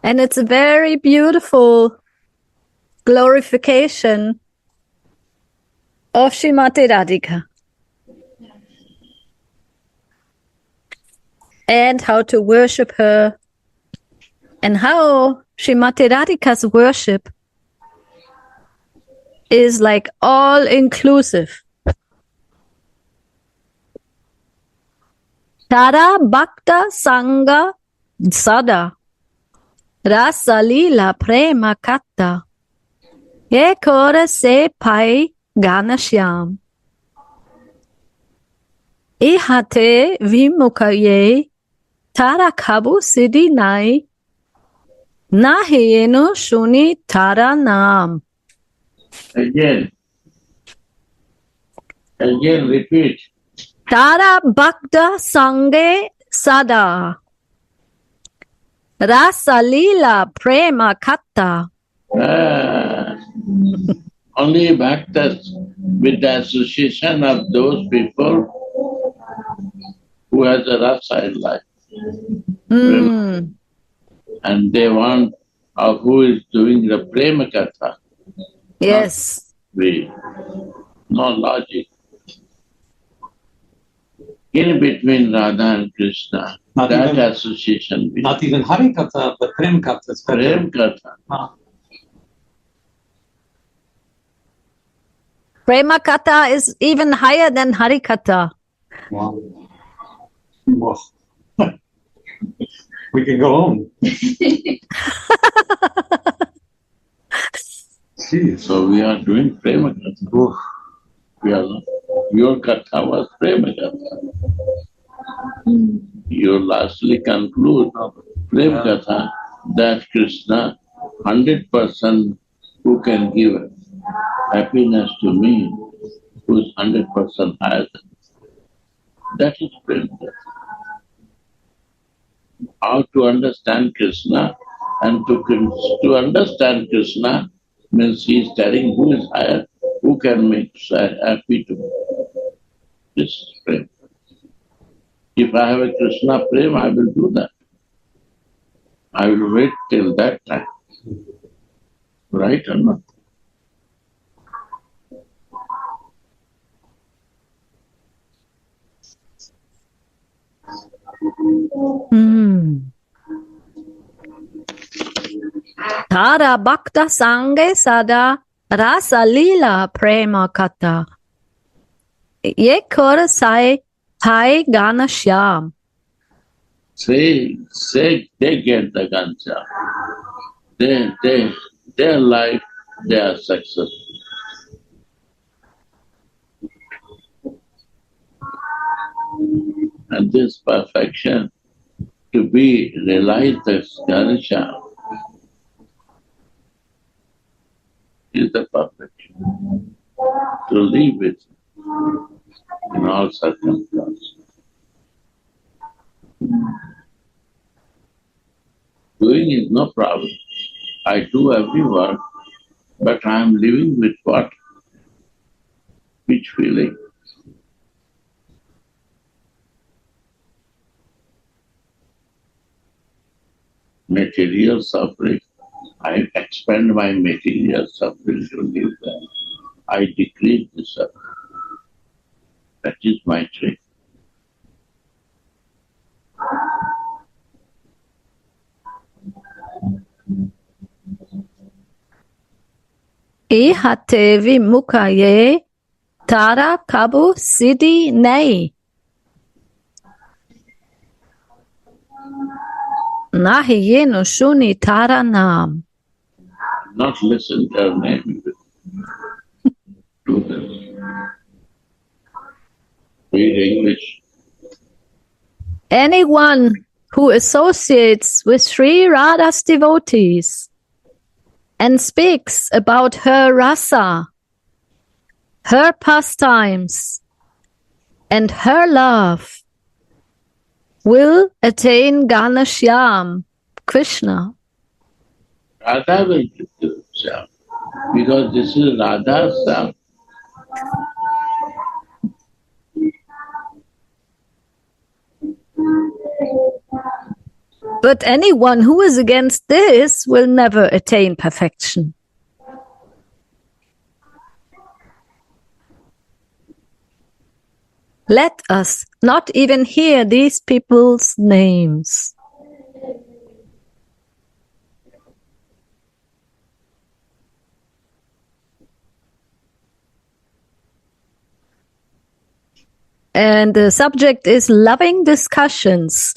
And it's a very beautiful glorification of Srimati Radhika. And how to worship her. And how Srimati Radhika's worship is like all-inclusive. Tara Bhakta Sangha Sada Rasa Lila Prema Katta Ye Kora Se Pai Ganashyam Ihate Vimukaye Tara Kabu Siddhi Nai Nahiyenu Shuni Tara Nam. Again repeat. Tara Bhakta Sange Sada Rasa Lila Prema Katta. Only bhaktas with the association of those people who has a rasa in life. And they want who is doing the Prema Katha. Yes. No logic. In between Radha and Krishna, not that even, association. Not even Hari Katha, but Prem Katha. Prem Katha. Prema Katha is even higher than Hari Katha. Wow. Wow. We can go home. So we are doing Prema Katha. Your Katha was Prema Katha. You lastly conclude Prema Katha that Krishna 100% who can give happiness to me, who is 100% higher than me. That is Prema Katha. How to understand Krishna, and to understand Krishna means he is telling who is higher, who can make happy to me. This is Prema. If I have a Krishna Prema, I will do that. I will wait till that time. Right or not? Tara Bhakta Sange Sada Rasa Lila Prema Kata Ye Kora Sai Pai Gana Shyam. Say, they get the Gansha. Their life, they are successful. And this perfection to be realized as Ganesha is the perfection. To live with in all circumstances. Doing is no problem. I do every work, but I am living with what? Which feeling? Material suffering. I expend my material suffering to live there. I decrease the suffering. That is my trick. Ihate Vimukaye Tara Kabu Siddhi Nei Nahiyenu Shuni Tara Nam. Not listen to her name. Do this. Read English. Anyone who associates with Sri Radha's devotees and speaks about her rasa, her pastimes, and her love will attain Ganashyam, Krishna. Radha will get to Shyam, because this is Radha's Shyam. But anyone who is against this will never attain perfection. Let us not even hear these people's names. And the subject is loving discussions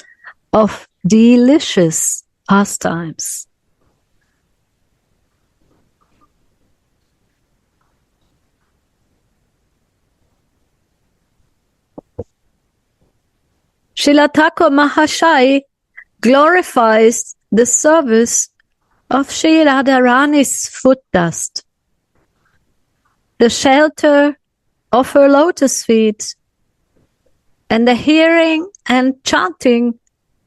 of delicious pastimes. Srila Thakur Mahashai glorifies the service of Sri Radharani's foot dust, the shelter of her lotus feet, and the hearing and chanting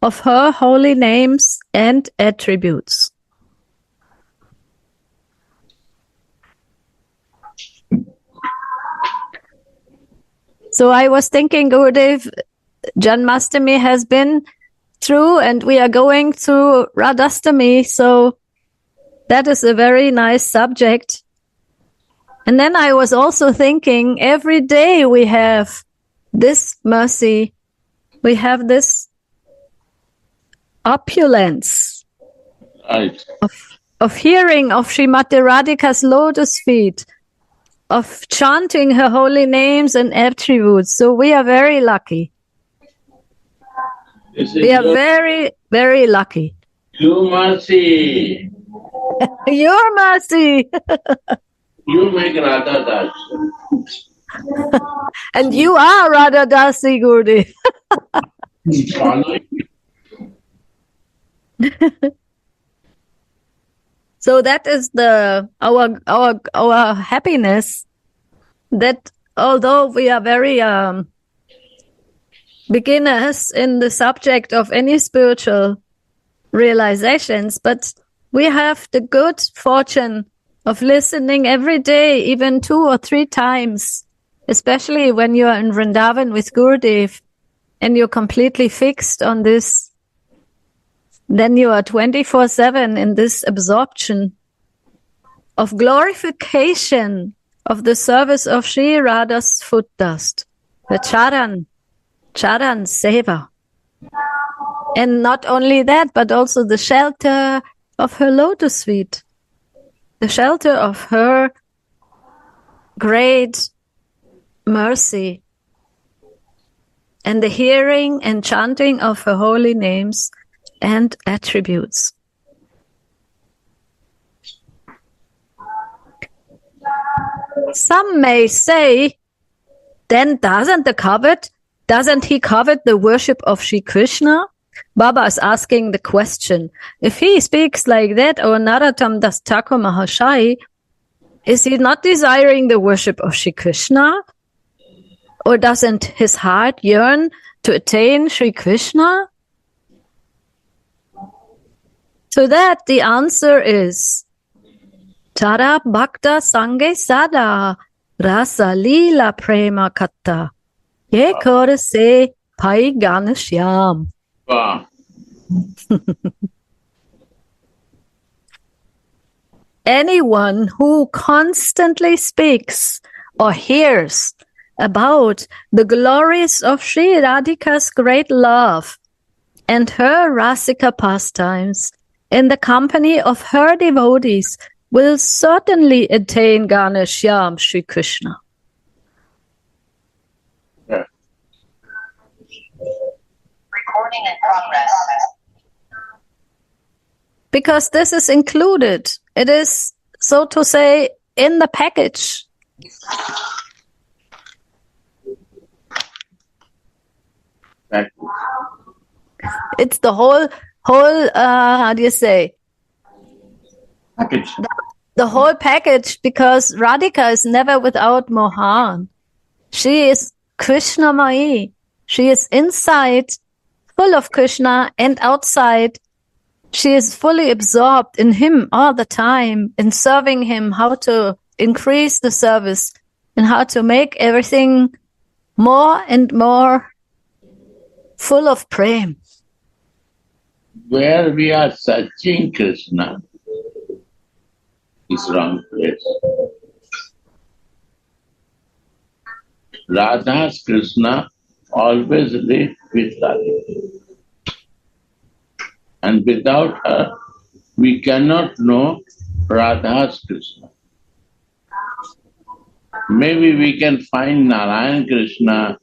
of her holy names and attributes. So I was thinking, Gurudev, Janmashtami has been through and we are going through Radhastami, so that is a very nice subject. And then I was also thinking, every day we have this mercy, we have this opulence Right. of hearing of Srimati Radhika's lotus feet, of chanting her holy names and attributes. So we are very lucky. We are very, very lucky. Your mercy. Your mercy. You make Radha Das. And you are Radha Dasi, Gurudev. Following. So that is our happiness, that although we are very beginners in the subject of any spiritual realizations, but we have the good fortune of listening every day, even 2 or 3 times, especially when you are in Vrindavan with Gurudev and you're completely fixed on this. Then you are 24/7 in this absorption of glorification of the service of Sri Radha's foot dust, the Charan Seva. And not only that, but also the shelter of her lotus feet, the shelter of her great mercy, and the hearing and chanting of her holy names and attributes. Some may say, then doesn't he covet the worship of Sri Krishna? Baba is asking the question. If he speaks like that, or Narottam Das Thakur Mahashai, is he not desiring the worship of Sri Krishna? Or doesn't his heart yearn to attain Sri Krishna? To that, the answer is Tara Bhakta Sange Sada Rasa Lila Prema Katta Ye Kore Se Pai Ganashyam. Wow. Anyone who constantly speaks or hears about the glories of Sri Radhika's great love and her Rasika pastimes in the company of her devotees will certainly attain Ganashyam Sri Krishna. Yeah. Recording in progress. Because this is included. It is, so to say, in the package. That, It's the whole, how do you say? package. The whole package, because Radhika is never without Mohan. She is Krishnamai. She is inside, full of Krishna, and outside, she is fully absorbed in him all the time, in serving him, how to increase the service, and how to make everything more and more full of Prema. where we are searching Krishna is wrong place. Radha's Krishna always lived with Radhika. And without her, we cannot know Radha's Krishna. Maybe we can find Narayan Krishna,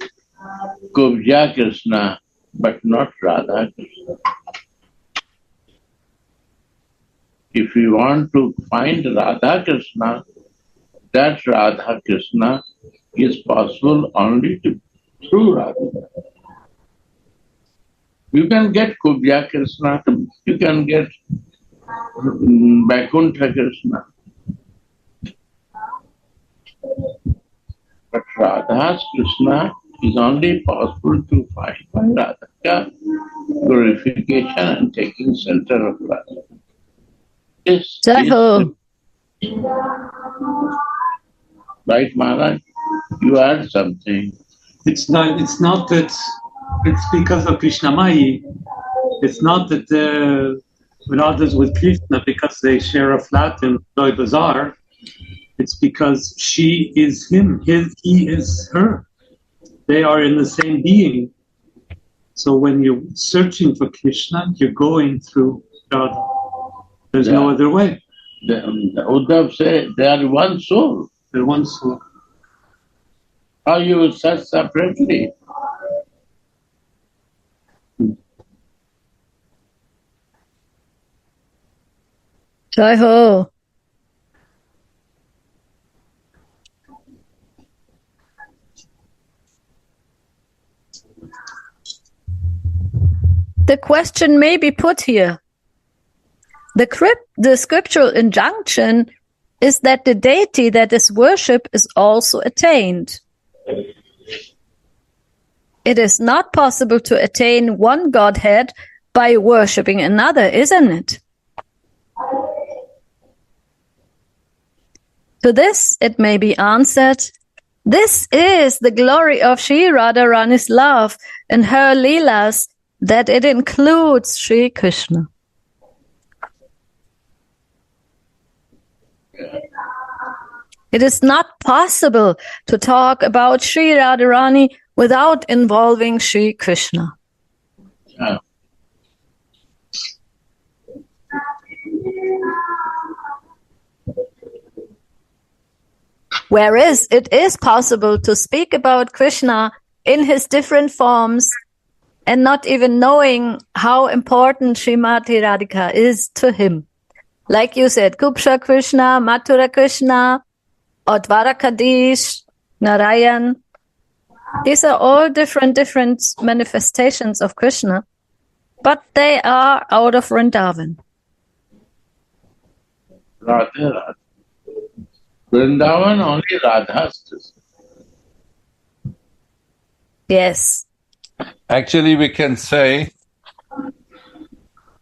Kubja Krishna, but not Radha Krishna. If we want to find Radha Krishna, that Radha Krishna is possible only through Radhika. You can get Kubja Krishna, you can get Vaikuntha Krishna. But Radha's Krishna is only possible to find by Radhika, glorification and taking center of Radha. This is right, Maharaj? You add something. It's not that it's because of Krishnamai. It's not that Radha's with Krishna because they share a flat in Toy Bazaar. It's because she is him, he is her. They are in the same being. So when you're searching for Krishna, you're going through Radha. There's no other way. Uddhav said they are one soul. They're one soul. How you will search separately? Jai Ho. The question may be put here. The scriptural injunction is that the deity that is worshipped is also attained. It is not possible to attain one Godhead by worshipping another, isn't it? To this, it may be answered, this is the glory of Sri Radharani's love and her Leelas, that it includes Sri Krishna. It is not possible to talk about Sri Radharani without involving Sri Krishna. Yeah. Whereas it is possible to speak about Krishna in his different forms and not even knowing how important Srimati Radhika is to him. Like you said, Kupsha Krishna, Mathura Krishna, or Dwarakadish, Narayan. These are all different manifestations of Krishna, but they are out of Vrindavan. Radha. Vrindavan only Radha's Krishna. Yes. Actually, we can say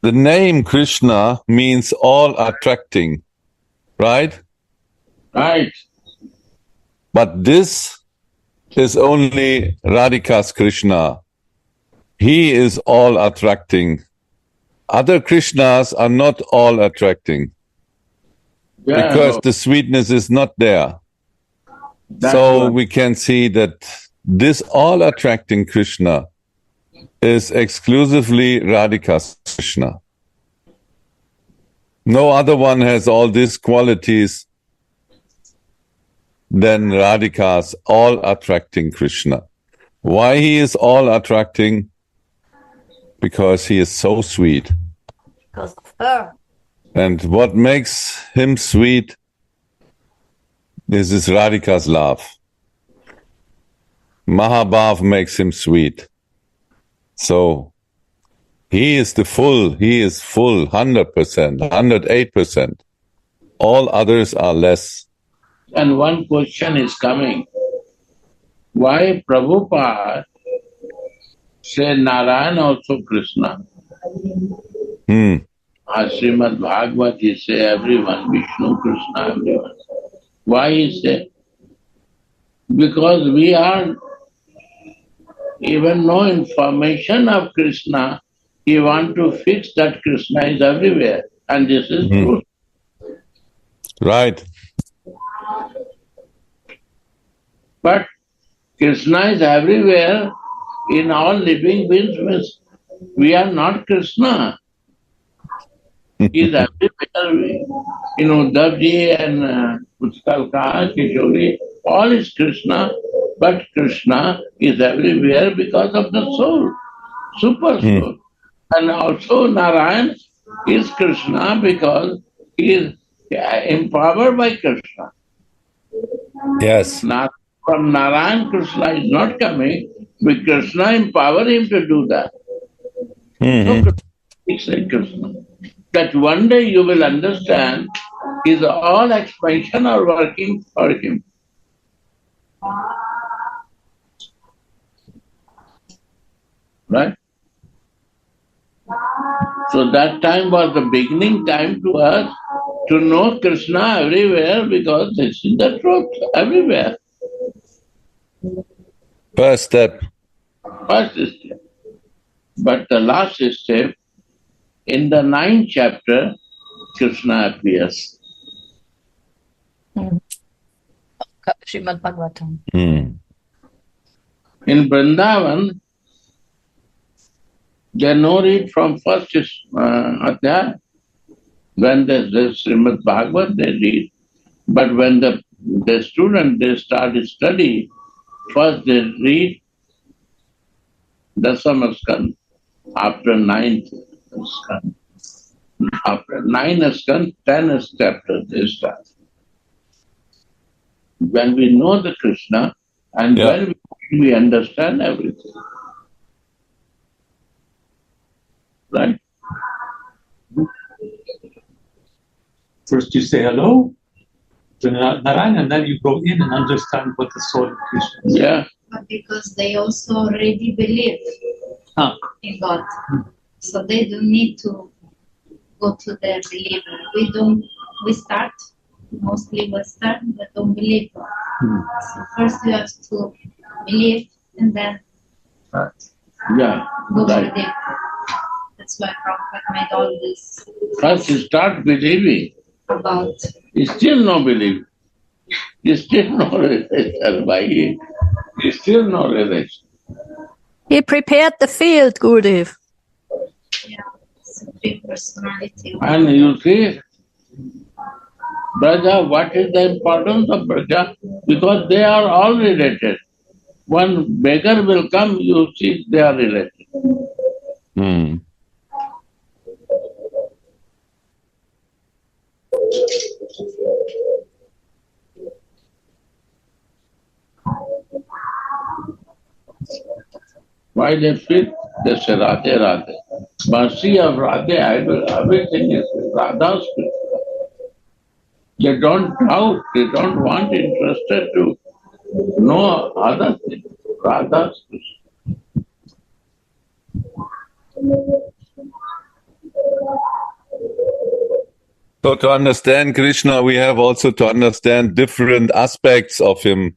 the name Krishna means all attracting, right? Right. But this is only Radhika's Krishna. He is all attracting. Other Krishnas are not all attracting. Yeah, because the sweetness is not there. So we can see that this all-attracting Krishna is exclusively Radhika's Krishna. No other one has all these qualities than Radhika's all-attracting Krishna. Why he is all-attracting? Because he is so sweet. Because of her. And what makes him sweet is his Radhika's love. Mahabhav makes him sweet. So he is full, 100%, 108%. All others are less. And one question is coming. Why Prabhupada say Narayan also Krishna? Srimad Bhagavad he say everyone, Vishnu, Krishna, everyone. Why he say? Because we are even no information of Krishna you want to fix that Krishna is everywhere. And this is true. Right. But Krishna is everywhere in all living beings. Means we are not Krishna. He is everywhere. Uddhavji and Puchkalka, Kishori, all is Krishna. But Krishna is everywhere because of the soul, super soul. And also Narayan is Krishna because he is empowered by Krishna. Yes. From Narayan, Krishna is not coming, but Krishna empower him to do that. So it's like Krishna. That one day you will understand is all expansion are working for him. Right? So that time was the beginning time to us to know Krishna everywhere because this is the truth everywhere. First step. First step. But the last step, in the 9th chapter, Krishna appears. Srimad Bhagavatam. In Vrindavan, they know it from first adhyaya. When they Srimad Bhagavat, they read. But when the student, they start to study, first they read Dasamaskand after 9th skand. After 9 skand, 10 chapter they start. When we know the Krishna and when we understand everything. Right? First you say hello to Narayana, and then you go in and understand what the soul of Krishna is. Yeah. But because they also already believe in God. So they don't need to go to their believer. We start, mostly we start, but don't believe God. So first you have to believe and then go for it. That's why Prabhupada made all this. First you start believing. About. Still no belief. Still no relation. By it. Still no relation. He prepared the field, Gurudev. Yeah, supreme personality. And you see, Braja, what is the importance of Braja? Because they are all related. One beggar will come, you see, they are related. Why they feel? They say Radhe, Radhe. Mercy of Radhe, everything is Radha's spirit. They don't doubt, they don't want interested to know other things. Radha's spirit. So to understand Krishna, we have also to understand different aspects of him,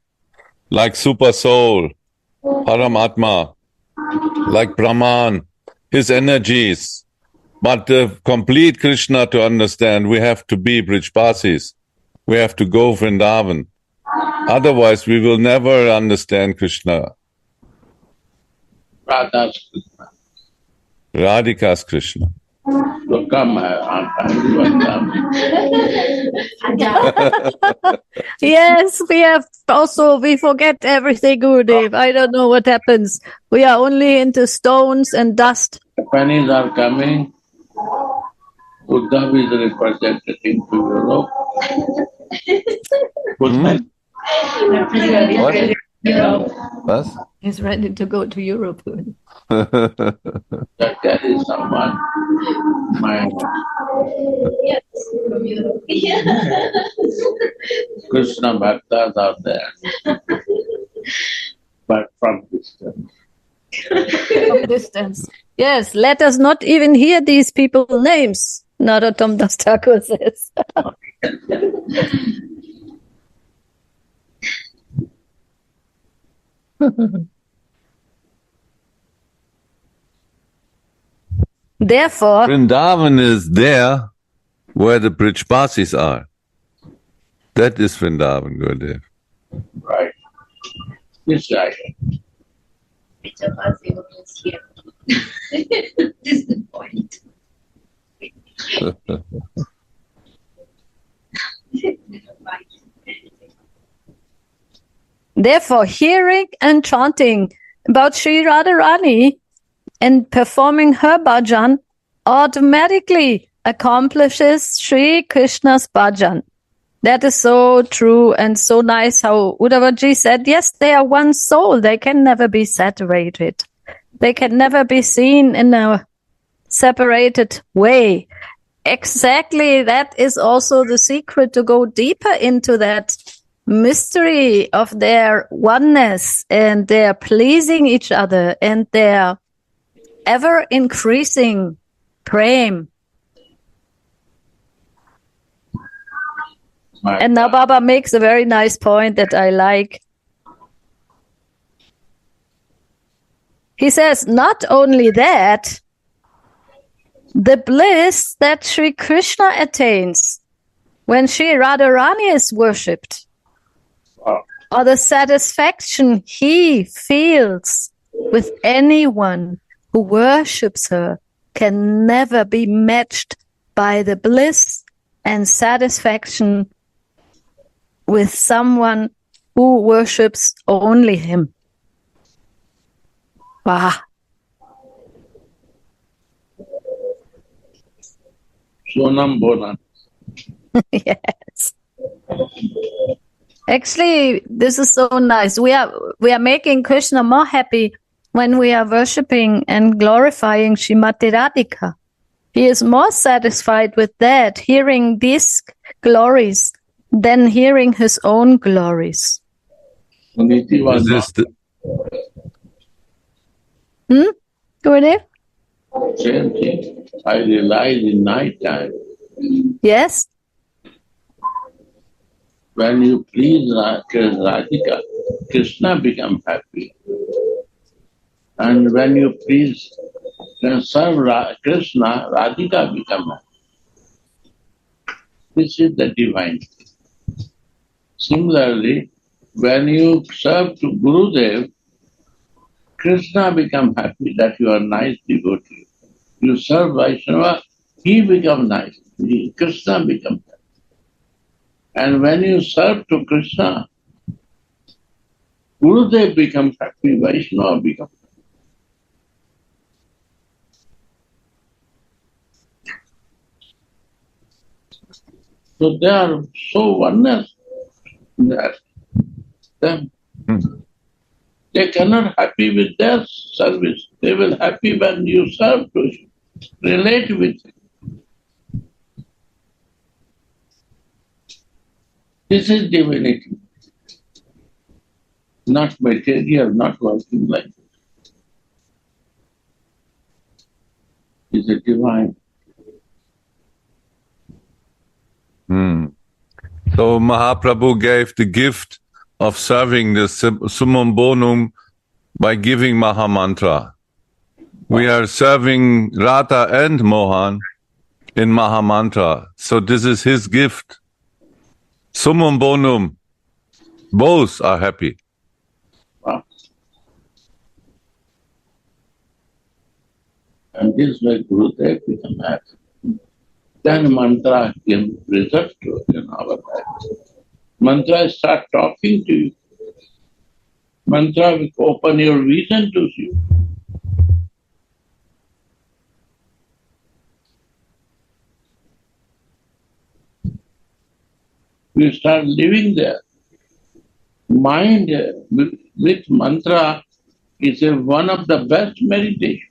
like Super Soul, Paramatma, like Brahman, his energies. But the complete Krishna to understand, we have to be Brijbasis. We have to go Vrindavan. Otherwise, we will never understand Krishna. Radha's Krishna. Radhika's Krishna. So come, Yes, we forget everything, Gurudev. I don't know what happens. We are only into stones and dust. The pennies are coming. Uddhav is representing to Europe. What? What? He's ready to go to Europe. That there is someone, Yes, from Europe. Krishna Bhaktas are there. But from distance. From distance. Yes, let us not even hear these people's names. Narottam Das Thakur says. Therefore, Vrindavan is there where the Brijbasis are. That is Vrindavan, Gurudev. Right. This right. Which of us is here? This is the point. Therefore, hearing and chanting about Sri Radharani and performing her bhajan automatically accomplishes Sri Krishna's bhajan. That is so true and so nice how Uddhavaji said, yes, they are one soul. They can never be separated. They can never be seen in a separated way. Exactly, that is also the secret to go deeper into that mystery of their oneness and their pleasing each other and their ever increasing prema. And now Baba makes a very nice point that I like. He says, not only that, the bliss that Sri Krishna attains when Sri Radharani is worshipped, or the satisfaction he feels with anyone who worships her, can never be matched by the bliss and satisfaction with someone who worships only him. Wow. Sonam Bonam. Yes. Actually, this is so nice. We are making Krishna more happy when we are worshipping and glorifying Srimati Radhika. He is more satisfied with that, hearing these glories, than hearing his own glories. Suniti was Gurudev? same thing. I realize in night time, Yes. when you please Radhika, Krishna becomes happy. And when you please serve Krishna, Radhika becomes happy. This is the divine. Similarly, when you serve to Gurudev, Krishna becomes happy that you are nice devotee. You serve Vaishnava, he becomes nice. Krishna becomes happy. And when you serve to Krishna, Gurudev becomes happy, Vaishnava becomes happy. So they are so oneness that they cannot happy with their service. They will happy when you serve to him, relate with him. This is divinity, not material, not working like this. It's a divine. So Mahaprabhu gave the gift of serving the Summum Bonum by giving Mahamantra. We are serving Radha and Mohan in Mahamantra. So this is his gift. Summum Bonum. Both are happy. Wow. And this way Gurudev becomes happy. Then mantra can result in our life. Mantra start talking to you. Mantra will open your vision to you. You start living there. Mind with mantra is one of the best meditation.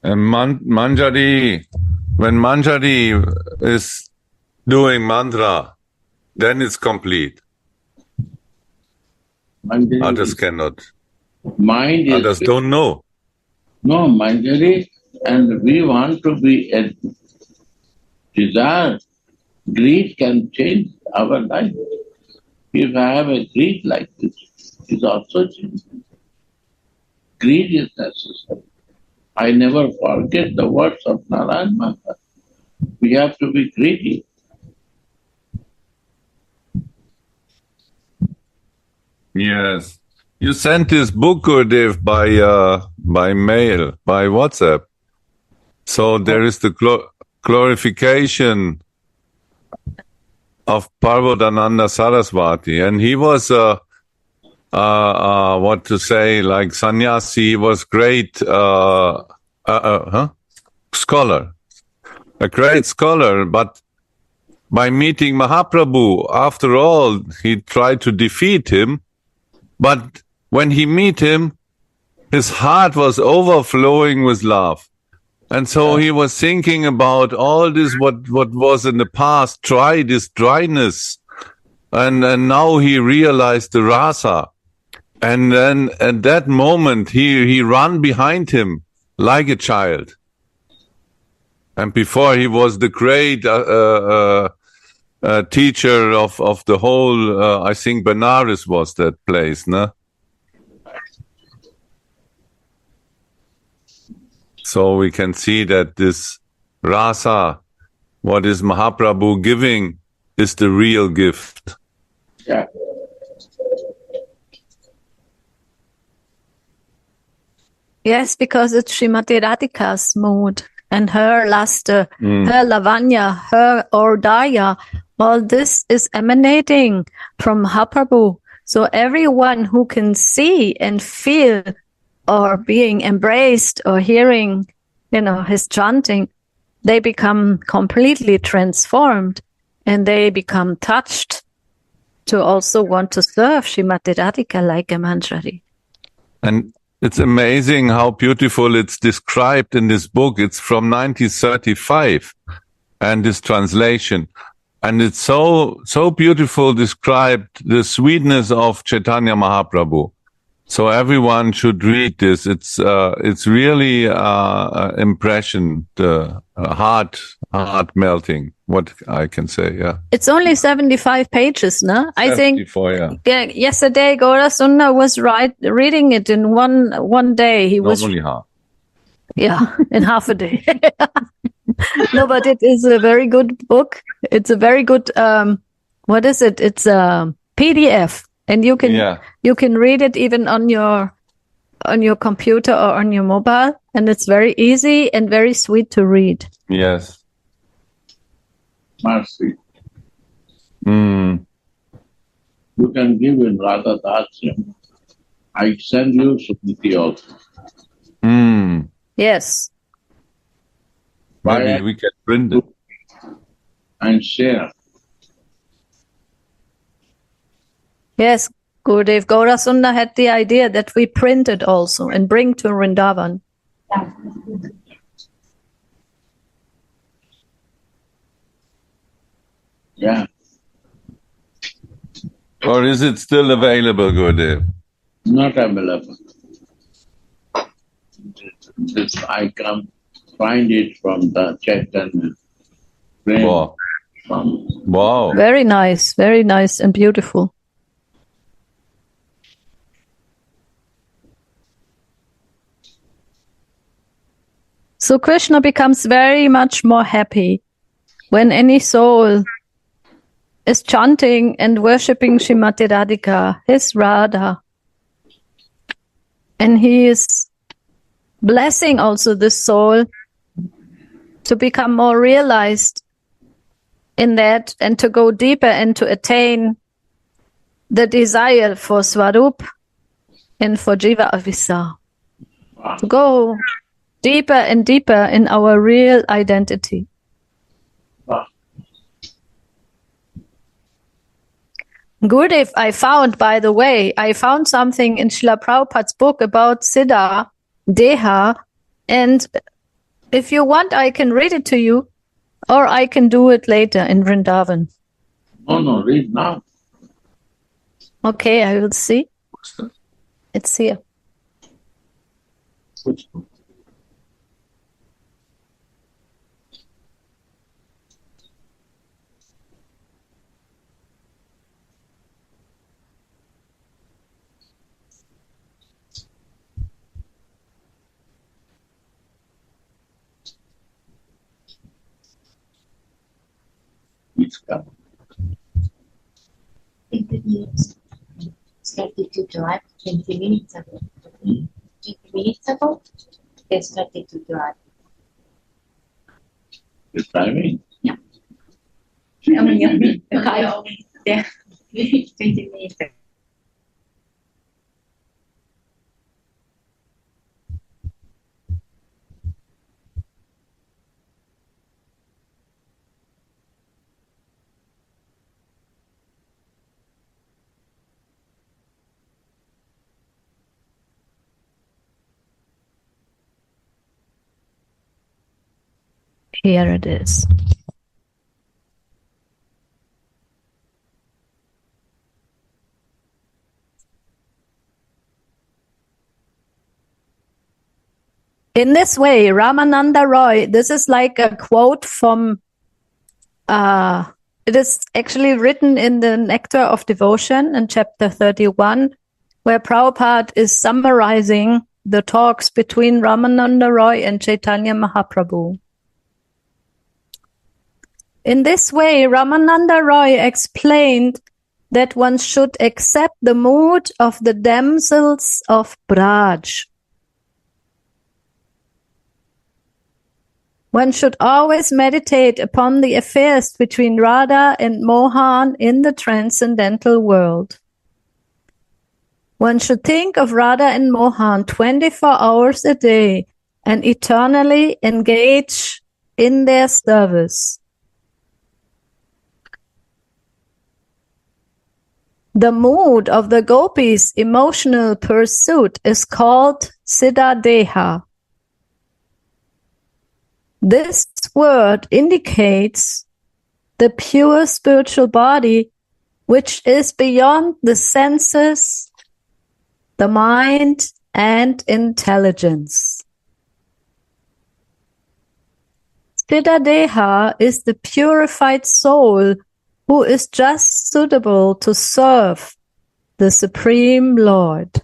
And Manjari, when Manjari is doing mantra, then it's complete. Manjari Others cannot. Mind is Others don't know. No, Manjari, and we want to be a desire. Greed can change our life. If I have a greed like this, it's also changing. Greed is necessary. I never forget the words of Narayan Maharaj. We have to be greedy. Yes. You sent this book, Gurudev, by mail, by WhatsApp. So there is the glorification of Parvadananda Saraswati. And he was, what to say, like sannyasi, he was great scholar. A great scholar, but by meeting Mahaprabhu, after all, he tried to defeat him. But when he met him, his heart was overflowing with love. And so he was thinking about all this, what was in the past, this dryness. And now he realized the rasa. And then at that moment, he ran behind him like a child. And before he was the great teacher of the whole, I think Benares was that place, no? So we can see that this rasa, what is Mahaprabhu giving, is the real gift. Yeah. Yes, because it's Srimati Radhika's mood and her luster, her lavanya, her ordaya. All this is emanating from Mahaprabhu. So everyone who can see and feel or being embraced or hearing, his chanting, they become completely transformed and they become touched to also want to serve Srimati Radhika like a manjari. And it's amazing how beautiful it's described in this book. It's from 1935 and this translation. And it's so beautiful described the sweetness of Chaitanya Mahaprabhu. So everyone should read this. It's really impression, heart melting. What I can say, yeah. It's only 75 pages, no? I think. Yeah. Yesterday, Gaura Sunna was reading it in one day. He was normally half. Yeah, in half a day. No, but it is a very good book. It's a very good. What is it? It's a PDF. And you can read it even on your computer or on your mobile, and it's very easy and very sweet to read. Yes. Mercy. Mm. You can give in Radha Dasyam. I send you Suniti also. Mm. Yes. Maybe we can print it. And share. Yes, Gurudev. Gaura Sunda had the idea that we print it also and bring to Vrindavan. Yeah. Or is it still available, Gurudev? Not available. I can find it from the Chaitanya. Wow. Wow. Very nice and beautiful. So Krishna becomes very much more happy when any soul is chanting and worshipping Srimati Radhika, his Radha. And he is blessing also this soul to become more realized in that and to go deeper and to attain the desire for Swarup and for Jiva Avisa. To go deeper and deeper in our real identity. Gurudev, I found something in Srila Prabhupada's book about Siddha, Deha, and if you want, I can read it to you, or I can do it later in Vrindavan. No, read now. Okay, I will see. It's here. Which book? Please come. Started to drive 20 minutes ago. 20 minutes ago, they started to drive. You're driving? Yeah. Yeah, 20 minutes ago. Here it is. In this way, Ramananda Roy, this is like a quote from, it is actually written in the Nectar of Devotion in chapter 31, where Prabhupada is summarizing the talks between Ramananda Roy and Chaitanya Mahaprabhu. In this way, Ramananda Roy explained that one should accept the mood of the damsels of Braj. One should always meditate upon the affairs between Radha and Mohan in the transcendental world. One should think of Radha and Mohan 24 hours a day and eternally engage in their service. The mood of the gopis' emotional pursuit is called Siddha Deha. This word indicates the pure spiritual body which is beyond the senses, the mind, and intelligence. Siddha Deha is the purified soul who is just suitable to serve the Supreme Lord.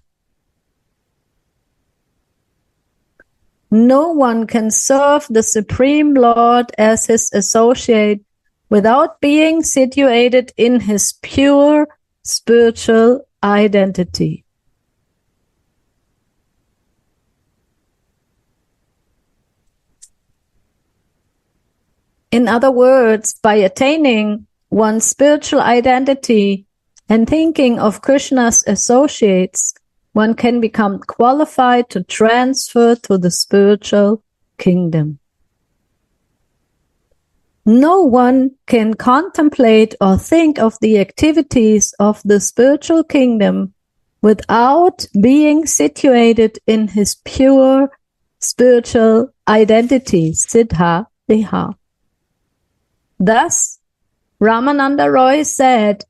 No one can serve the Supreme Lord as his associate without being situated in his pure spiritual identity. In other words, by attaining one's spiritual identity and thinking of Krishna's associates, one can become qualified to transfer to the spiritual kingdom. No one can contemplate or think of the activities of the spiritual kingdom without being situated in his pure spiritual identity, Siddha Deha. Thus, Ramananda Roy said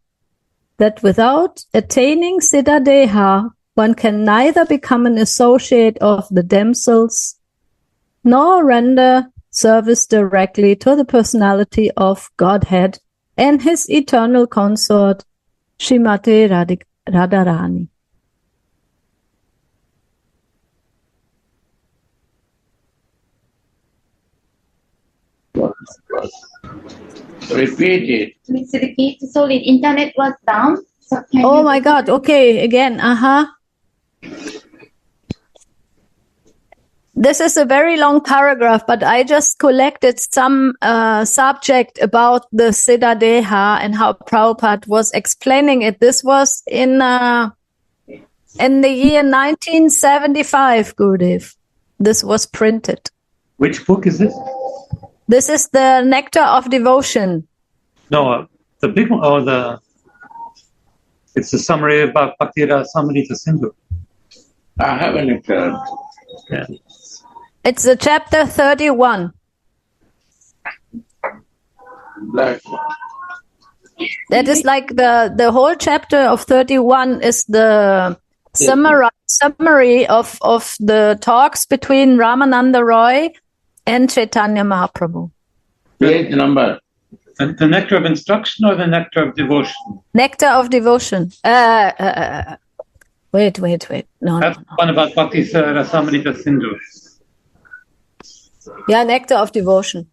that without attaining Siddha Deha, one can neither become an associate of the damsels nor render service directly to the personality of Godhead and his eternal consort, Srimati Radharani. Repeat it. Please repeat. Sorry, internet was down. So Oh my God. Okay, again. This is a very long paragraph, but I just collected some subject about the Siddha Deha and how Prabhupada was explaining it. This was in the year 1975, Gurudev. This was printed. Which book is this? This is the Nectar of Devotion. No, the big one, or it's the summary about Bhakti Rasamrita Sindhu. I haven't heard. Yeah. It's the chapter 31. Black one. That is like the whole chapter of 31 is the summary of the talks between Ramananda Roy and Chaitanya Mahaprabhu. Page number. And the nectar of instruction or the nectar of devotion? Nectar of Devotion. Wait. No. That's one about Bhakti Rasamrita Sindhu. Yeah, Nectar of Devotion.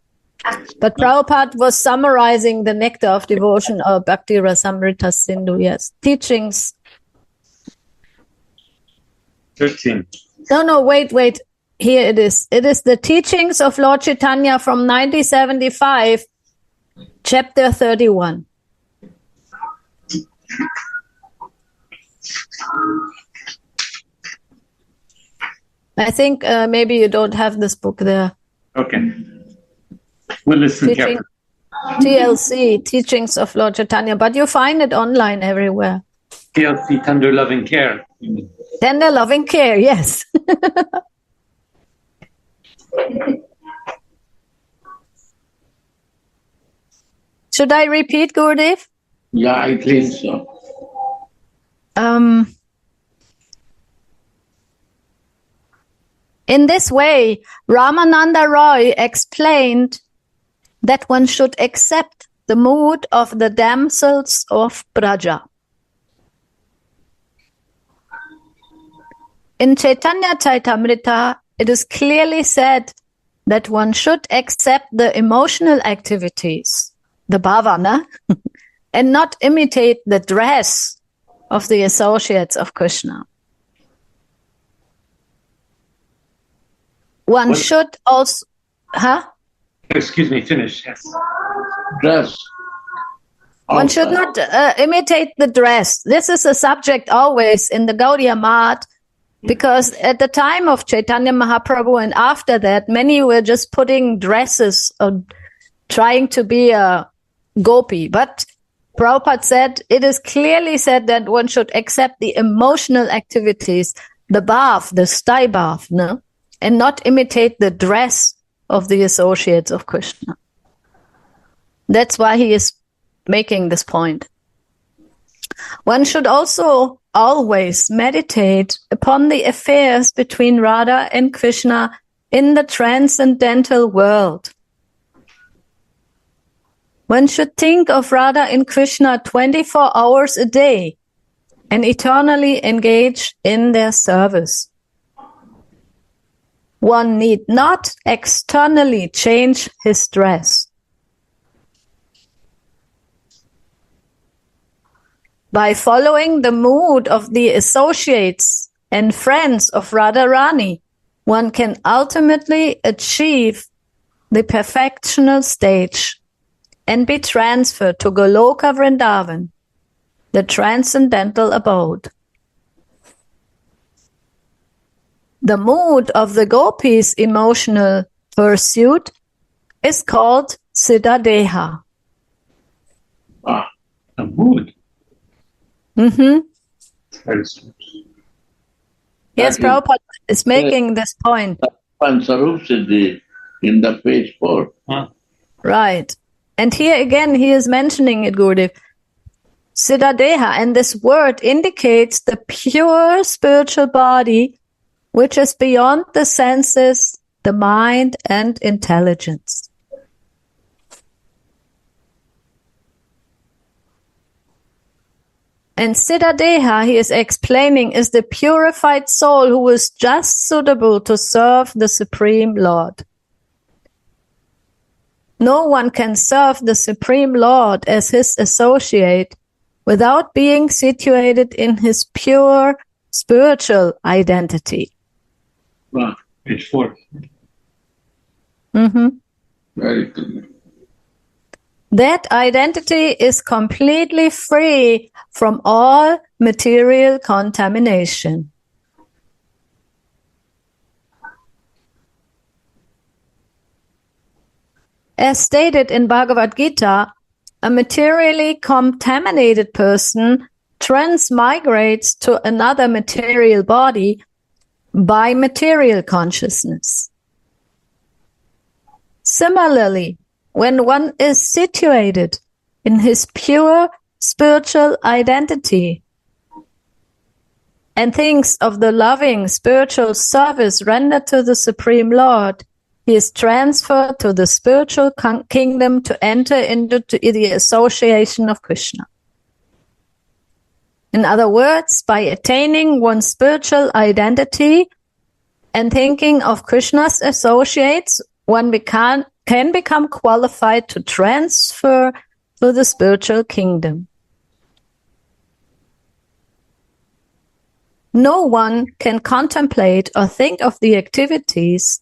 But Prabhupada was summarizing the nectar of devotion or Bhakti Rasamrita Sindhu, yes. Teachings. 13. No, wait. Here it is. It is the teachings of Lord Chaitanya from 1975, chapter 31. I think maybe you don't have this book there. Okay. We'll listen carefully. TLC, Teachings of Lord Chaitanya, but you find it online everywhere. TLC, Tender Loving Care. Tender Loving Care, yes. Should I repeat, Gurudev? Yeah, I think so. In this way, Ramananda Roy explained that one should accept the mood of the damsels of Braja. In Chaitanya Chaitamrita, it is clearly said that one should accept the emotional activities, the bhavana, and not imitate the dress of the associates of Krishna. One should also... Excuse me, finish, yes. Dress. One should not imitate the dress. This is a subject always in the Gaudiya Math, because at the time of Chaitanya Mahaprabhu and after that, many were just putting dresses or trying to be a gopi. But Prabhupada said, it is clearly said that one should accept the emotional activities, the bhav, the sthai bhav, no? And not imitate the dress of the associates of Krishna. That's why he is making this point. One should also always meditate upon the affairs between Radha and Krishna in the transcendental world. One should think of Radha and Krishna 24 hours a day and eternally engage in their service. One need not externally change his dress. By following the mood of the associates and friends of Radharani, one can ultimately achieve the perfectional stage and be transferred to Goloka Vrindavan, the transcendental abode. The mood of the gopis' emotional pursuit is called Siddha Deha. A mood. Mm-hmm. Very strange. Yes, Prabhupada is making this point. And Sarup Siddhi in the page 4. Right. And here again, he is mentioning it, Gurudev. Siddha Deha, and this word indicates the pure spiritual body which is beyond the senses, the mind, and intelligence. And Siddha Deha, he is explaining, is the purified soul who is just suitable to serve the Supreme Lord. No one can serve the Supreme Lord as his associate without being situated in his pure spiritual identity. Page 4. Mm-hmm. Very good. That identity is completely free from all material contamination. As stated in Bhagavad Gita, a materially contaminated person transmigrates to another material body by material consciousness. Similarly, when one is situated in his pure spiritual identity and thinks of the loving spiritual service rendered to the Supreme Lord, he is transferred to the spiritual kingdom to enter into the association of Krishna. In other words, by attaining one's spiritual identity and thinking of Krishna's associates, one can can become qualified to transfer to the spiritual kingdom. No one can contemplate or think of the activities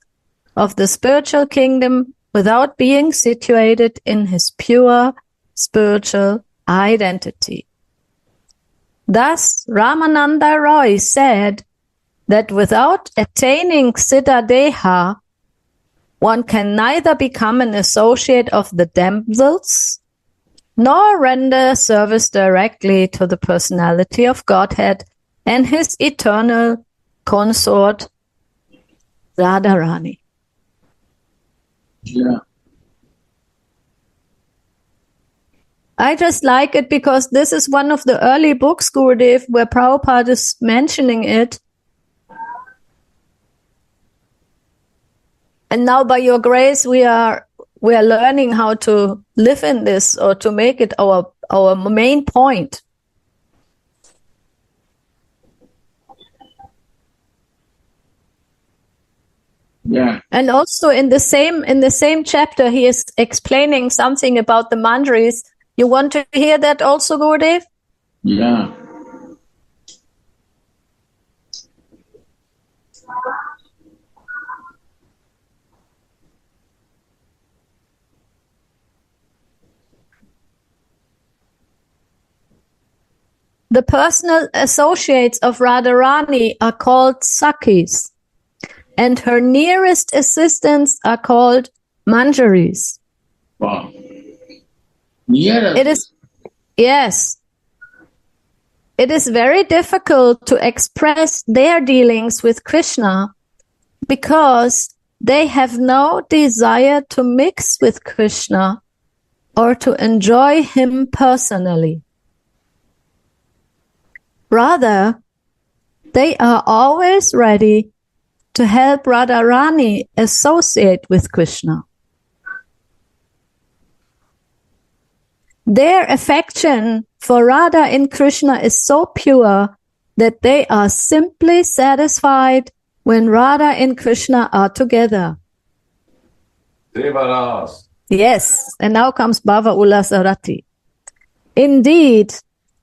of the spiritual kingdom without being situated in his pure spiritual identity. Thus, Ramananda Roy said that without attaining Siddhadeha, one can neither become an associate of the damsels nor render service directly to the personality of Godhead and his eternal consort, Radharani. Yeah. I just like it because this is one of the early books, Gurudev, where Prabhupada is mentioning it. And now by your grace, we are learning how to live in this or to make it our main point. Yeah. And also in the same chapter, he is explaining something about the manjaris. You want to hear that also, Gurudev? Yeah. The personal associates of Radharani are called Sakhis, and her nearest assistants are called manjaris. Wow. Yeah. It is, yes. It is very difficult to express their dealings with Krishna because they have no desire to mix with Krishna or to enjoy him personally. Rather, they are always ready to help Radharani associate with Krishna. Their affection for Radha in Krishna is so pure that they are simply satisfied when Radha and Krishna are together. Devaras. Yes, and now comes Bhava Ulasarati. Indeed,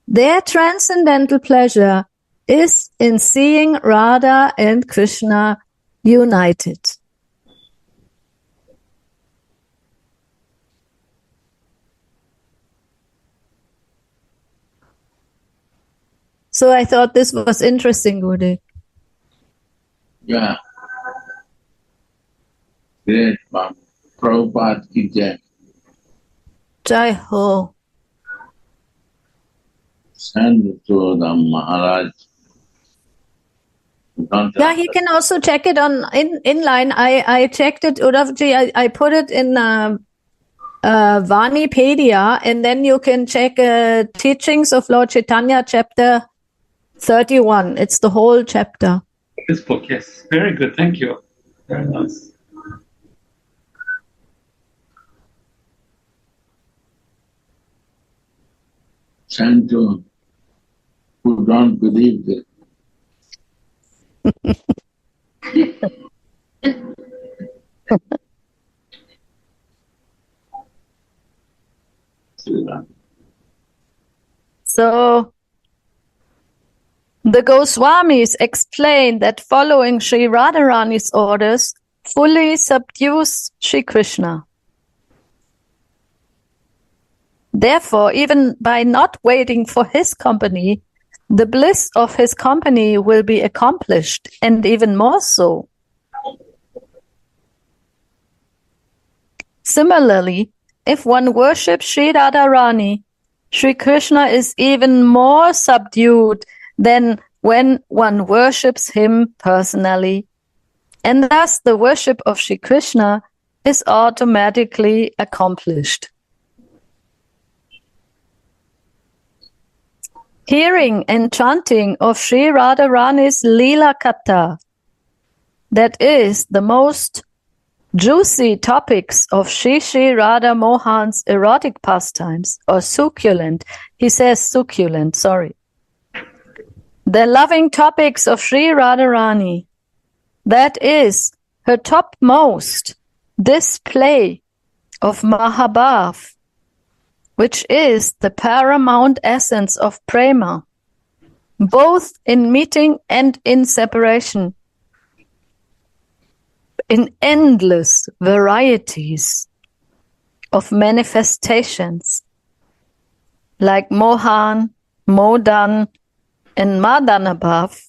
their transcendental pleasure is in seeing Radha and Krishna united. So I thought this was interesting, Gurudev. Yeah. Great, Bhakti. Prabhupada ki jai. Jai Ho. Send it to the Maharaj. Yeah, he can also check it on inline. I checked it, Uddhavji. I put it in Vanipedia, and then you can check Teachings of Lord Chaitanya, chapter 31. It's the whole chapter. This book, yes. Very good. Thank you. Very nice. Send to who don't believe this. So the Goswamis explain that following Sri Radharani's orders fully subdues Sri Krishna. Therefore, even by not waiting for his company, the bliss of his company will be accomplished, and even more so. Similarly, if one worships Sri Radharani, Sri Krishna is even more subdued than when one worships him personally, and thus the worship of Sri Krishna is automatically accomplished. Hearing and chanting of Sri Radharani's Leela Katha, that is, the most juicy topics of Sri Sri Radha Mohan's erotic pastimes, or succulent, he says succulent, sorry. The loving topics of Sri Radharani, that is, her topmost display of Mahabhav, which is the paramount essence of Prema, both in meeting and in separation, in endless varieties of manifestations, like Mohan, Modan, and Madanabhav,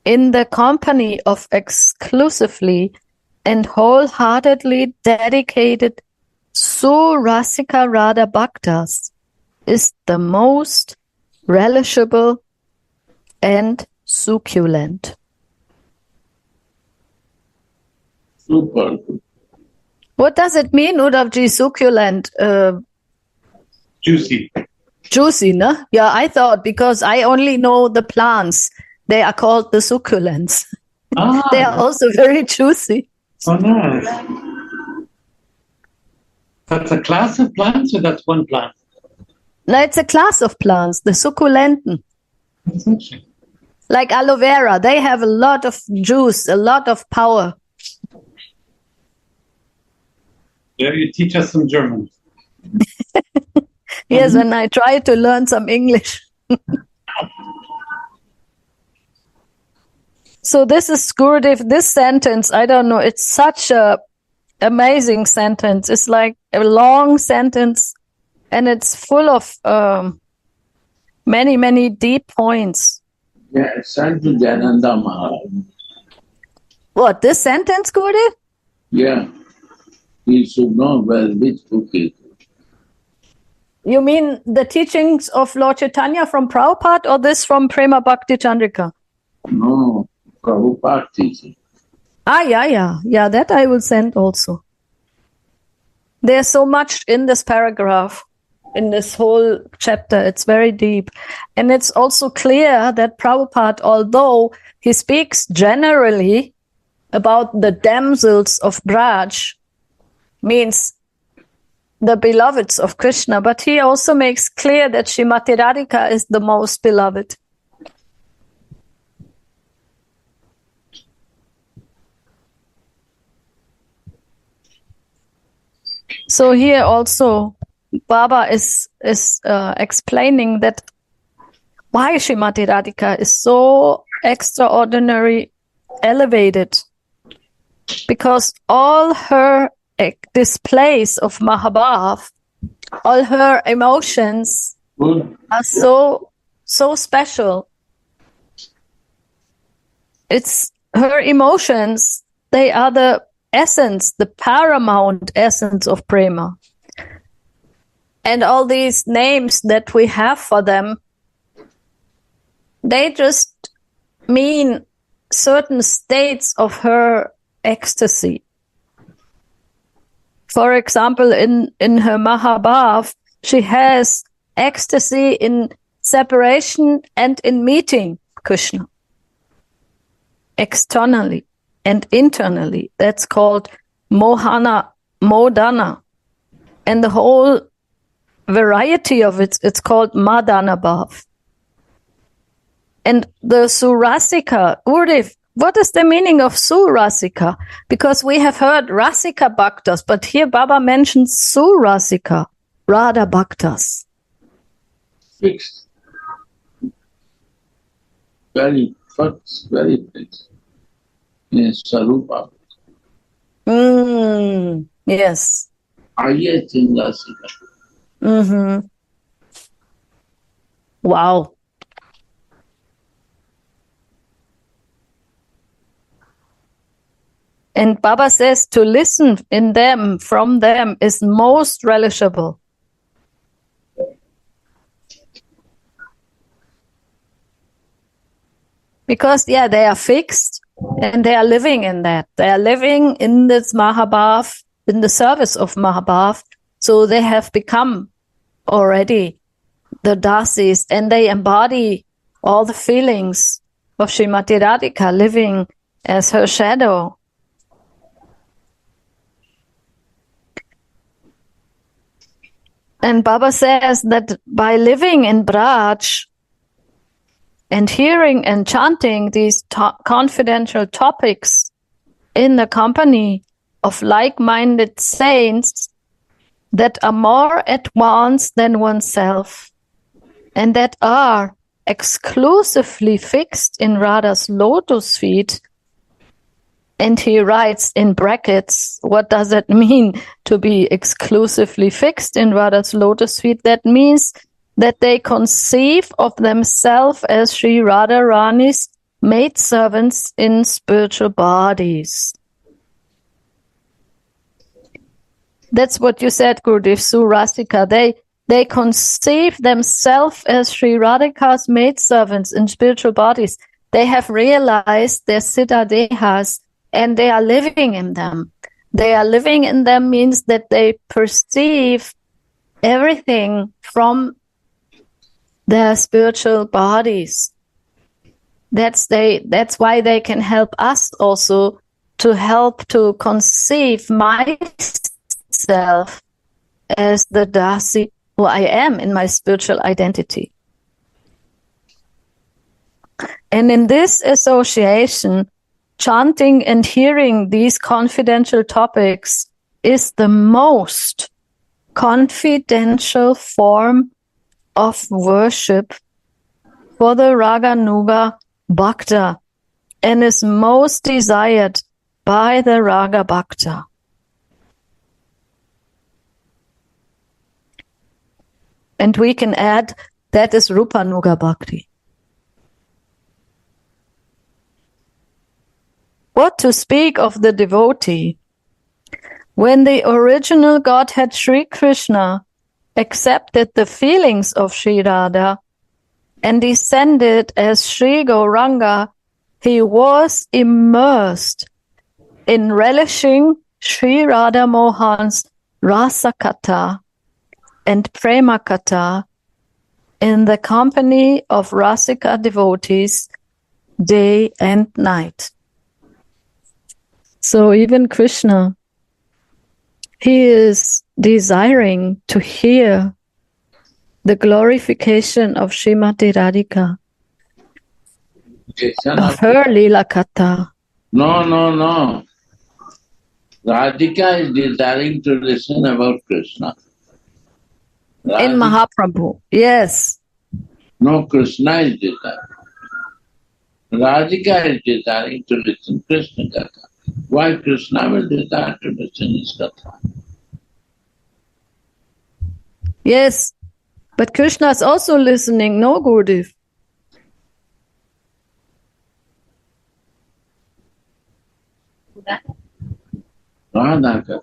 in the company of exclusively and wholeheartedly dedicated Surasika Radha Bhaktas, is the most relishable and succulent. Super. What does it mean, Uddhavji, succulent? Juicy. Juicy, no? Yeah, I thought, because I only know the plants. They are called the succulents. They are also very juicy. Oh, nice. That's a class of plants, or that's one plant? No, it's a class of plants, the succulenten. That's interesting. Like aloe vera, they have a lot of juice, a lot of power. Yeah, you teach us some German. Yes, when I try to learn some English. So this is Gurudev, this sentence, I don't know, it's such a amazing sentence. It's like a long sentence, and it's full of many, many deep points. Yeah, it's sent to Jananda Maharaj. What, this sentence, Gurudev? Yeah. He should know which book is. You mean the teachings of Lord Chaitanya from Prabhupada, or this from Prema Bhakti Candrika? No, Prabhupada teaching. Yeah, that I will send also. There's so much in this paragraph, in this whole chapter. It's very deep. And it's also clear that Prabhupada, although he speaks generally about the damsels of Braj, means the beloveds of Krishna, but he also makes clear that Srimati Radhika is the most beloved. So here also Baba is explaining that why Srimati Radhika is so extraordinary, elevated, because all her displays of Mahabhav, all her emotions are so special. It's her emotions, they are the essence, the paramount essence of Prema. And all these names that we have for them, they just mean certain states of her ecstasy. For example, in her Mahabhav, she has ecstasy in separation and in meeting Krishna. Externally and internally. That's called Mohana, Modana. And the whole variety of it, it's called Madanabhav. And the Surasika, Gurudev, what is the meaning of Surasika? Because we have heard Rasika Bhaktas, but here Baba mentions Surasika, Radha Bhaktas. Fixed. Very fixed, very fixed. In Sarupa. Yes. Highest in Rasika. Mm-hmm. Wow. And Baba says to listen in them, from them, is most relishable. Because, they are fixed and they are living in that. They are living in this Mahabhav, in the service of Mahabhav. So they have become already the dasis, and they embody all the feelings of Srimati Radhika, living as her shadow. And Baba says that by living in Braj and hearing and chanting these confidential topics in the company of like-minded saints that are more advanced than oneself and that are exclusively fixed in Radha's lotus feet. And he writes in brackets, what does it mean to be exclusively fixed in Radha's lotus feet? That means that they conceive of themselves as Sri Radharani's maidservants in spiritual bodies. That's what you said, Gurudev, Surasika. They conceive themselves as Sri Radhika's maidservants in spiritual bodies. They have realized their siddha dehas and they are living in them. They are living in them means that they perceive everything from their spiritual bodies. That's why they can help us also to help to conceive myself as the Dasi who I am in my spiritual identity. And in this association, chanting and hearing these confidential topics is the most confidential form of worship for the Raganuga Bhakta and is most desired by the Raga Bhakta. And we can add that is Rupanuga Bhakti. What to speak of the devotee? When the original Godhead Sri Krishna accepted the feelings of Sri Radha and descended as Sri Gauranga, he was immersed in relishing Sri Radha Mohan's Rasa Katha and Prema Katha in the company of Rasika devotees day and night. So even Krishna, he is desiring to hear the glorification of Srimati Radhika, of her Leela Katha. No. Radhika is desiring to listen about Krishna. In Mahaprabhu, yes. No, Krishna is desiring. Radhika is desiring to listen Krishna Katha. Why Krishna will desire to listen his Katha? Yes, but Krishna is also listening, no, Gurudev? Radha Katha.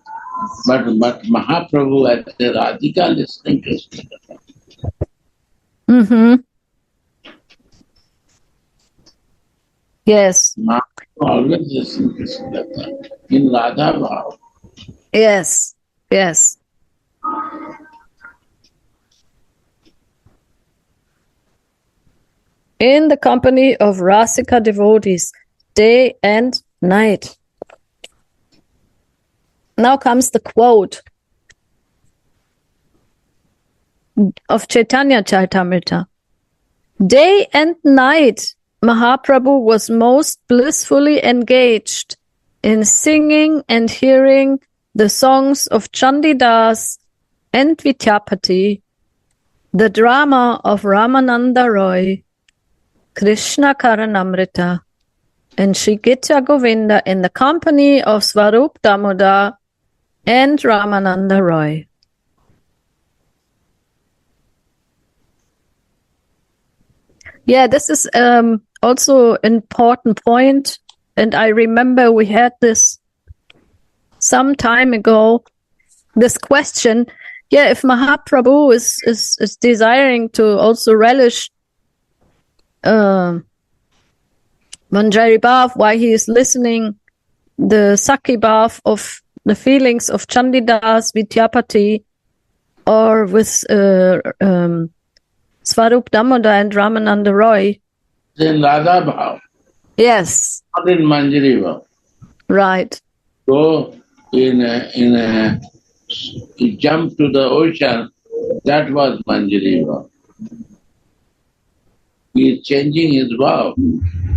But Mahaprabhu at the Radhika listening Krishna Katha. Mm-hmm. Yes. Mahaprabhu always listens Krishna Katha in Radha Bhav. Yes. In the company of Rasika devotees, day and night. Now comes the quote of Chaitanya Charitamrita. Day and night, Mahaprabhu was most blissfully engaged in singing and hearing the songs of Chandidas and Vidyapati, the drama of Ramananda Roy, Krishna Karanamrita, and Sri Gita Govinda in the company of Swarup Damodar and Ramananda Roy. Yeah, this is also an important point, and I remember we had this some time ago, this question, if Mahaprabhu is desiring to also relish Manjari Bhav, why he is listening the Sakhi Bhav of the feelings of Chandidas, Vidyapati, or with Swarup Damodar and Ramananda Roy. In Radha Bhav. Yes. Not in Manjari Bhav. Right. So he jumped to the ocean, that was Manjari Bhav. He is changing his Bhav,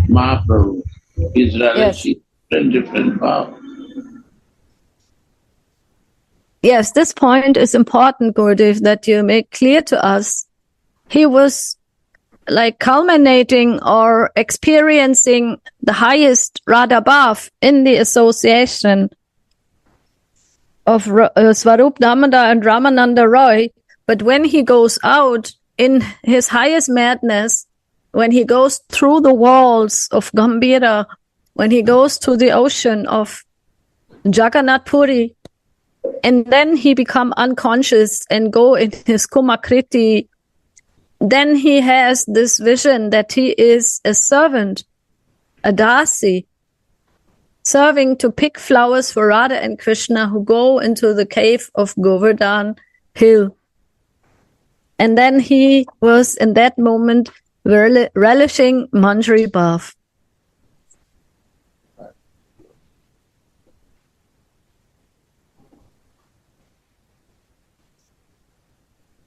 Mahaprabhu. His relation, different Bhav. Yes, this point is important, Gurudev, that you make clear to us. He was like culminating or experiencing the highest Radha Bhav in the association of Swarup Damodar and Ramananda Roy. But when he goes out in his highest madness, when he goes through the walls of Gambhira, when he goes to the ocean of Jagannath Puri, and then he become unconscious and go in his Kumakriti, then he has this vision that he is a servant, a dasi, serving to pick flowers for Radha and Krishna who go into the cave of Govardhan Hill. And then he was in that moment relishing Manjari Bhav.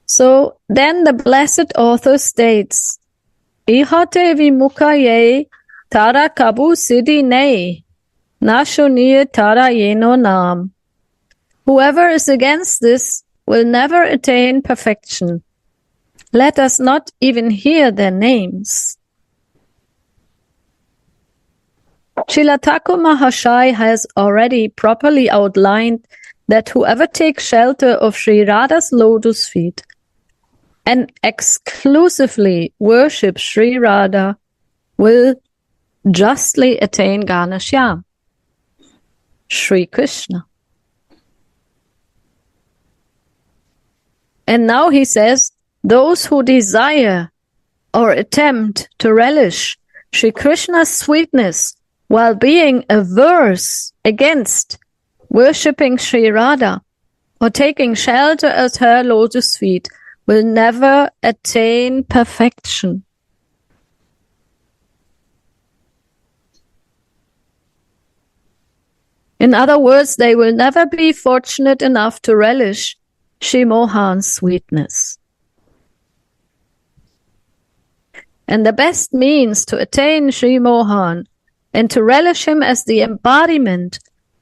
So then the blessed author states, Ihate vimukaye tara kabu siddhi nei, nashuniya tara yeno nam. Whoever is against this will never attain perfection. Let us not even hear their names. Srila Thakur Mahashai has already properly outlined that whoever takes shelter of Sri Radha's lotus feet and exclusively worships Sri Radha will justly attain Ganashyam, Sri Krishna. And now he says, those who desire or attempt to relish Sri Krishna's sweetness while being averse against worshipping Sri Radha or taking shelter at her lotus feet will never attain perfection. In other words, they will never be fortunate enough to relish Sri Mohan's sweetness. And the best means to attain Sri Mohan and to relish him as the embodiment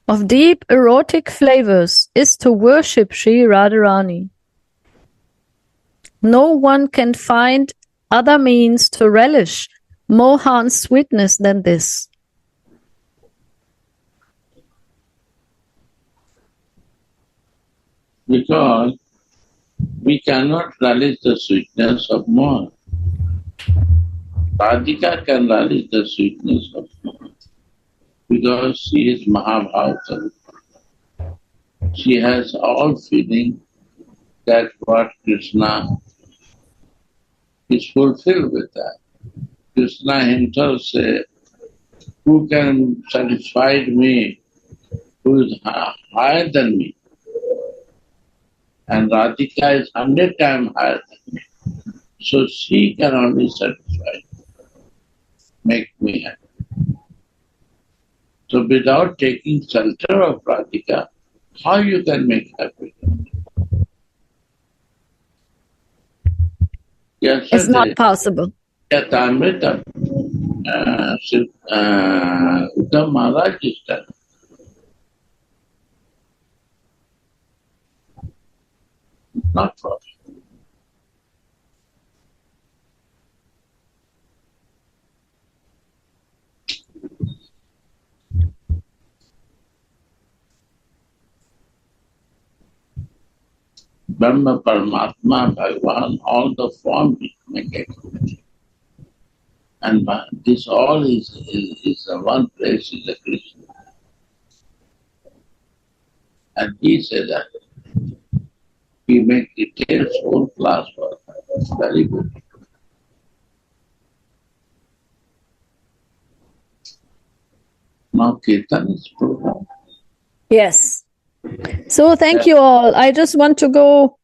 of deep erotic flavors is to worship Sri Radharani. No one can find other means to relish Mohan's sweetness than this. Because we cannot relish the sweetness of Mohan. Radhika can relish the sweetness of Mohan because she is Mahabharata. She has all feeling that what Krishna is fulfilled with that. Krishna himself said, who can satisfy me, who is higher than me? And Radhika is 100 times higher than me. So she can only satisfy, make me happy. So without taking shelter of Radhika, how you can make happy? Yesterday, it's not possible. At Amrita, Uddhav Maharaj is telling. Not possible. Brahma, Paramatma, Bhagavan, all the form make it. And this all is one place is a Krishna. And he said that we make details whole class for that. Very good. Now Kirtan is program. Yes. So thank you all. I just want to go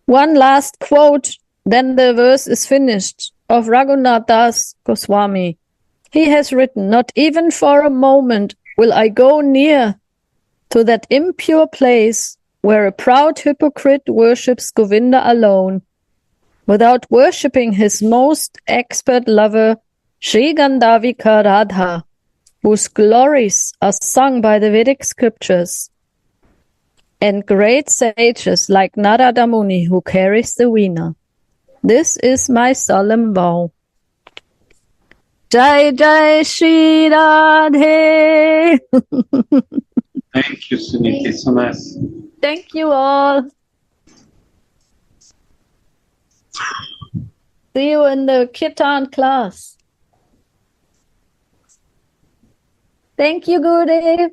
one last quote, then the verse is finished, of Raghunath Das Goswami. He has written, not even for a moment will I go near to that impure place where a proud hypocrite worships Govinda alone, without worshipping his most expert lover, Sri Gandhavika Radha, whose glories are sung by the Vedic scriptures. and great sages like Narada Muni who carries the veena. This is my solemn vow. Jai Jai Shri Radhe. Thank you, Suniti. So nice. Thank you all. See you in the Kirtan class. Thank you, Gurudev.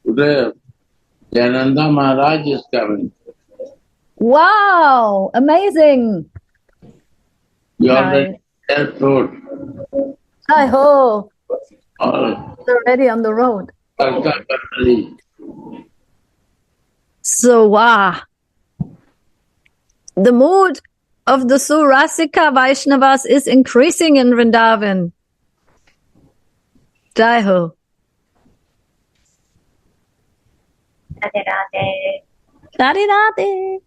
Today, Jananda Maharaj is coming. Wow, amazing. You Nice. already have told. Hi ho. All They're already on the road. family. So, wow. The mood of the Surasika Vaishnavas is increasing in Vrindavan. Jai ho. Radhe Radhe. Radhe Radhe.